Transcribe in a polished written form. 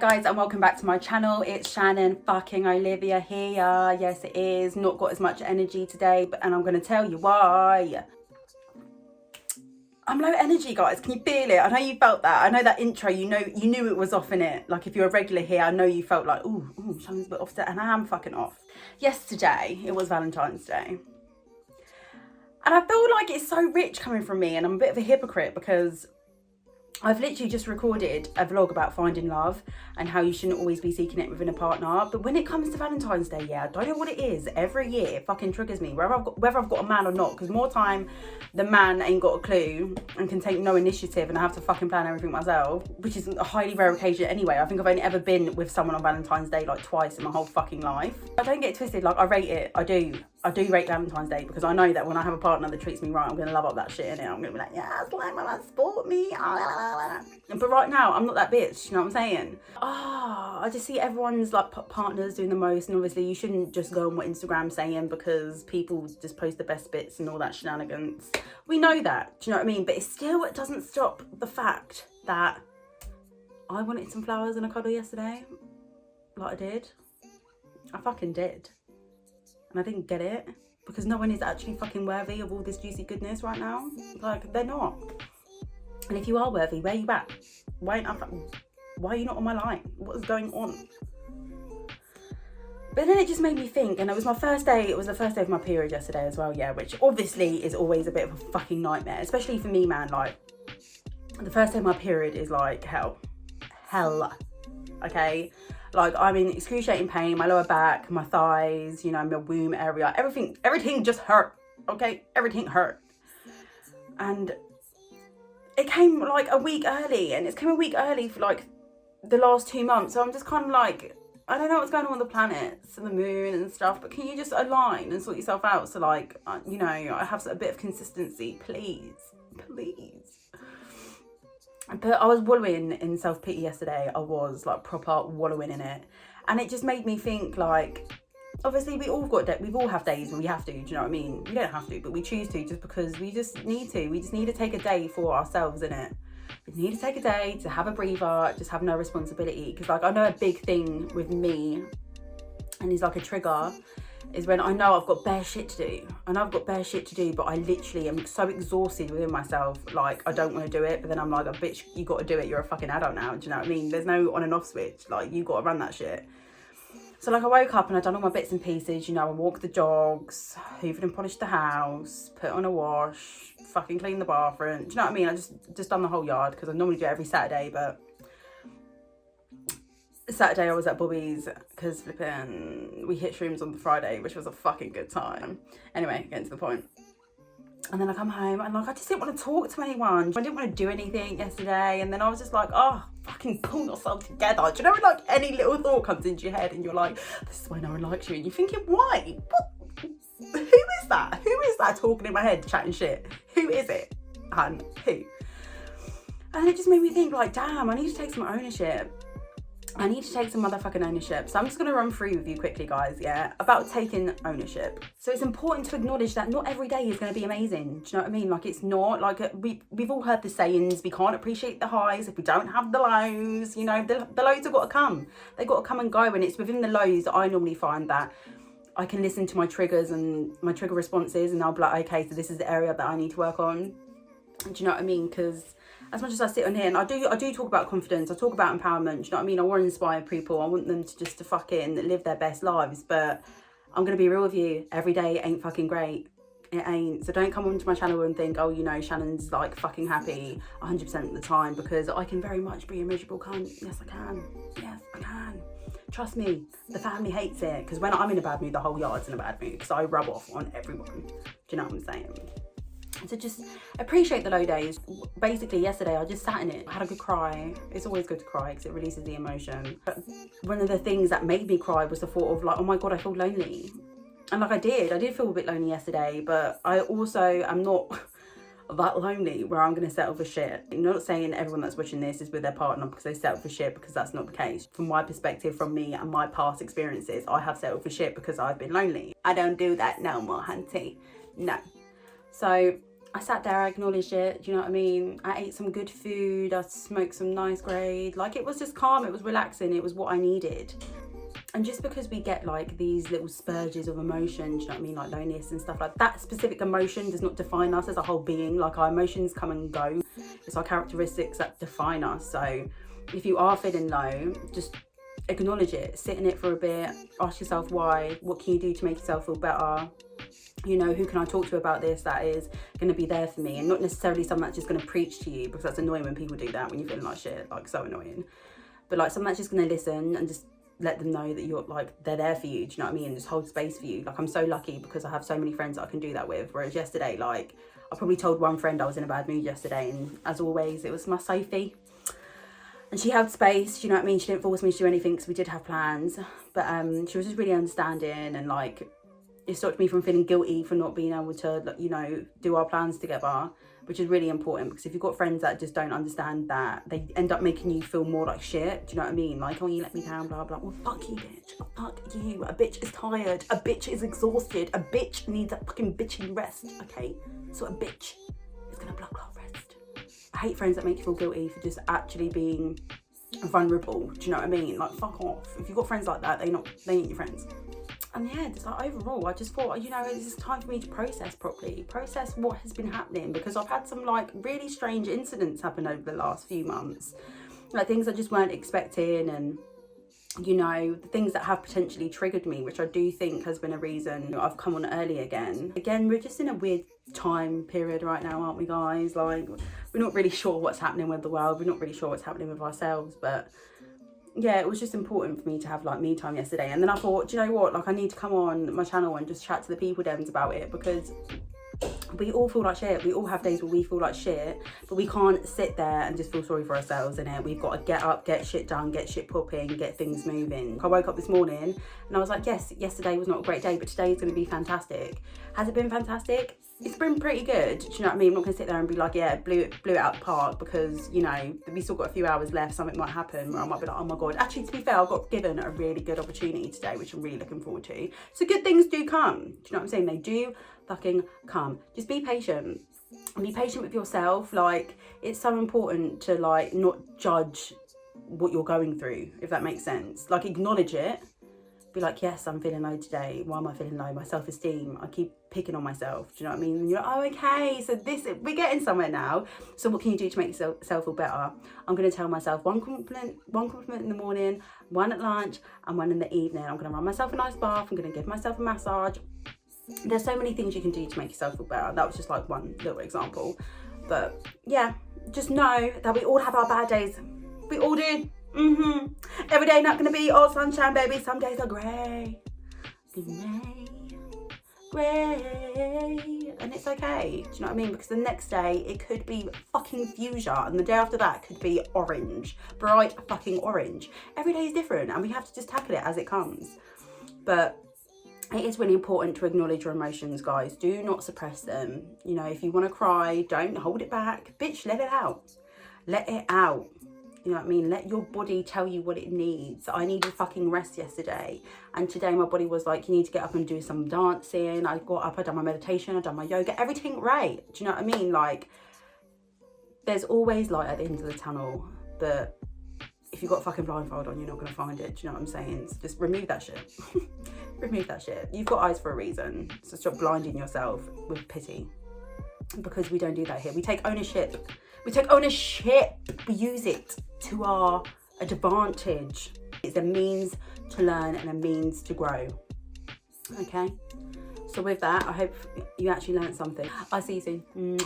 guys, and welcome back to my channel. It's Shannon fucking Oliviaa here. Yes, it is. Not got as much energy today, and I'm going to tell you why. I'm low energy, guys. Can you feel it? I know you felt that. I know that intro, you knew it was off in it. Like, if you're a regular here, I know you felt like, ooh, Shannon's a bit off today, and I am fucking off. Yesterday, it was Valentine's Day. And I feel like it's so rich coming from me, and I'm a bit of a hypocrite because I've literally just recorded a vlog about finding love and how you shouldn't always be seeking it within a partner. But when it comes to Valentine's Day, yeah, I don't know what it is. Every year it fucking triggers me, whether I've got a man or not. Because more time the man ain't got a clue and can take no initiative, and I have to fucking plan everything myself, which is a highly rare occasion anyway. I think I've only ever been with someone on Valentine's Day like twice in my whole fucking life. I don't get twisted, like I rate it, I do rate Valentine's Day, because I know that when I have a partner that treats me right, I'm gonna love up that shit, innit? I'm gonna be like, yeah, it's like my man sport me. But right now, I'm not that bitch, you know what I'm saying? I just see everyone's like partners doing the most, and obviously you shouldn't just go on what Instagram's saying, because people just post the best bits and all that shenanigans. We know that, do you know what I mean? But it doesn't stop the fact that I wanted some flowers and a cuddle yesterday. Like I did. I fucking did. And I didn't get it, because no one is actually fucking worthy of all this juicy goodness right now. Like, they're not. And if you are worthy, where are you at? Why are you not on my line? What is going on? But then it just made me think, and it was my first day, it was the first day of my period yesterday as well, yeah, which obviously is always a bit of a fucking nightmare, especially for me, man. Like, the first day of my period is like hell, okay? Like, I'm in excruciating pain, my lower back, my thighs, you know, my womb area, everything just hurt, okay? Everything hurt. And it came like a week early, and it's came a week early for like the last 2 months. So I'm just kind of like, I don't know what's going on with the planets and the moon and stuff, but can you just align and sort yourself out so, like, you know, I have a bit of consistency, please. But I was wallowing in self-pity yesterday. I was like proper wallowing in it. And it just made me think, like, obviously we all have days where we have to, do you know what I mean? We don't have to, but we choose to, just because we just need to. We just need to take a day for ourselves, innit? We need to take a day to have a breather, just have no responsibility. Because, like, I know a big thing with me, and it's like a trigger, is when I know I've got bare shit to do. I know I've got bare shit to do, but I literally am so exhausted within myself. Like, I don't want to do it, but then I'm like, oh, bitch, you got to do it. You're a fucking adult now. Do you know what I mean? There's no on and off switch. Like, you got to run that shit. So, like, I woke up and I done all my bits and pieces. You know, I walked the dogs, hoovered and polished the house, put on a wash, fucking cleaned the bathroom. Do you know what I mean? I just done the whole yard, because I normally do it every Saturday, but Saturday I was at Bobby's because flipping we hit shrooms on the Friday, which was a fucking good time. Anyway, getting to the point. And then I come home and, like, I just didn't want to talk to anyone. I didn't want to do anything yesterday. And then I was just like, oh, fucking pull yourself together. Do you know when, like, any little thought comes into your head and you're like, this is why no one likes you, and you're thinking, why? What? Who is that? Who is that talking in my head, chatting shit? Who is it? And who? And it just made me think, like, damn, I need to take some ownership. I need to take some motherfucking ownership. So I'm just going to run through with you quickly, guys, yeah, about taking ownership. So it's important to acknowledge that not every day is going to be amazing. Do you know what I mean? Like, it's not, like, we've all heard the sayings, we can't appreciate the highs if we don't have the lows. You know, the lows have got to come. They've got to come and go. And it's within the lows that I normally find that I can listen to my triggers and my trigger responses, and I'll be like, okay, so this is the area that I need to work on. Do you know what I mean? Because as much as I sit on here and I do talk about confidence, I talk about empowerment, do you know what I mean? I want to inspire people. I want them to just fucking live their best lives. But I'm going to be real with you. Every day ain't fucking great. It ain't. So don't come onto my channel and think, oh, you know, Shannon's like fucking happy 100% of the time, because I can very much be a miserable cunt. Yes, I can. Yes, I can. Trust me, the family hates it, because when I'm in a bad mood, the whole yard's in a bad mood, because I rub off on everyone. Do you know what I'm saying? So just appreciate the low days. Basically, yesterday I just sat in it. I had a good cry. It's always good to cry because it releases the emotion. But one of the things that made me cry was the thought of, like, oh my God, I feel lonely. And, like, I did feel a bit lonely yesterday, but I also am not that lonely where I'm going to settle for shit. I'm not saying everyone that's watching this is with their partner because they settle for shit, because that's not the case. From my perspective, from me and my past experiences, I have settled for shit because I've been lonely. I don't do that no more, hunty. No. So I sat there, I acknowledged it, do you know what I mean? I ate some good food, I smoked some nice grade. Like, it was just calm, it was relaxing, it was what I needed. And just because we get like these little spurges of emotion, do you know what I mean, like loneliness and stuff, like that specific emotion does not define us as a whole being. Like, our emotions come and go. It's our characteristics that define us. So if you are feeling low, just acknowledge it, sit in it for a bit, ask yourself why, what can you do to make yourself feel better? You know, who can I talk to about this that is going to be there for me, and not necessarily someone that's just going to preach to you, because that's annoying when people do that when you're feeling like shit, like so annoying. But like someone that's just going to listen and just let them know that you're like, they're there for you, do you know what I mean, and just hold space for you. Like, I'm so lucky because I have so many friends that I can do that with. Whereas yesterday, like, I probably told one friend I was in a bad mood yesterday, and as always, it was my Sophie, and she held space, do you know what I mean? She didn't force me to do anything, because we did have plans, but she was just really understanding, and like, it stopped me from feeling guilty for not being able to, you know, do our plans together, which is really important, because if you've got friends that just don't understand that, they end up making you feel more like shit, do you know what I mean? Like, oh, you let me down, blah, blah. Well, fuck you, bitch. Fuck you. A bitch is tired. A bitch is exhausted. A bitch needs a fucking bitchy rest, okay? So a bitch is gonna blah, blah, rest. I hate friends that make you feel guilty for just actually being vulnerable, do you know what I mean? Like, fuck off. If you've got friends like that, they ain't your friends. And yeah, just like overall, I just thought, you know, it's just time for me to process properly, process what has been happening, because I've had some like really strange incidents happen over the last few months, like things I just weren't expecting, and you know, the things that have potentially triggered me, which I do think has been a reason I've come on early again. We're just in a weird time period right now, aren't we, guys? Like, we're not really sure what's happening with the world, we're not really sure what's happening with ourselves, but yeah, it was just important for me to have like me time yesterday. And then I thought, do you know what, like, I need to come on my channel and just chat to the people dems about it, because we all feel like shit. We all have days where we feel like shit, but we can't sit there and just feel sorry for ourselves in it. We've got to get up, get shit done, get shit popping, get things moving. I woke up this morning and I was like, yes, yesterday was not a great day, but today is going to be fantastic. Has it been fantastic? It's been pretty good, do you know what I mean? I'm not going to sit there and be like, yeah, blew it out the park, because, you know, we still got a few hours left, something might happen where I might be like, oh my God. Actually, to be fair, I got given a really good opportunity today, which I'm really looking forward to. So good things do come, do you know what I'm saying? They do fucking come. Just be patient. And be patient with yourself. Like, it's so important to like not judge what you're going through, if that makes sense. Like, acknowledge it. Be like, yes, I'm feeling low today. Why am I feeling low? My self-esteem. I keep picking on myself. Do you know what I mean? And you're like, oh, okay. So we're getting somewhere now. So what can you do to make yourself feel better? I'm going to tell myself one compliment in the morning, one at lunch, and one in the evening. I'm going to run myself a nice bath. I'm going to give myself a massage. There's so many things you can do to make yourself feel better. That was just like one little example. But yeah, just know that we all have our bad days. We all do. Every day not gonna be all sunshine, baby. Some days are grey, grey, and it's okay. Do you know what I mean? Because the next day it could be fucking fuchsia, and the day after that could be orange, bright fucking orange. Every day is different, and we have to just tackle it as it comes. But it is really important to acknowledge your emotions, guys. Do not suppress them. You know, if you want to cry, don't hold it back. Bitch, let it out. Let it out. You know what I mean? Let your body tell you what it needs. I needed fucking rest yesterday. And today my body was like, you need to get up and do some dancing. I got up, I done my meditation, I done my yoga, everything right. Do you know what I mean? Like, there's always light at the end of the tunnel. But if you've got a fucking blindfold on, you're not going to find it. Do you know what I'm saying? So just remove that shit. Remove that shit. You've got eyes for a reason. So stop blinding yourself with pity. Because we don't do that here. We take ownership. We take ownership. We use it to our advantage. It's a means to learn and a means to grow. Okay? So with that, I hope you actually learned something. I'll see you soon.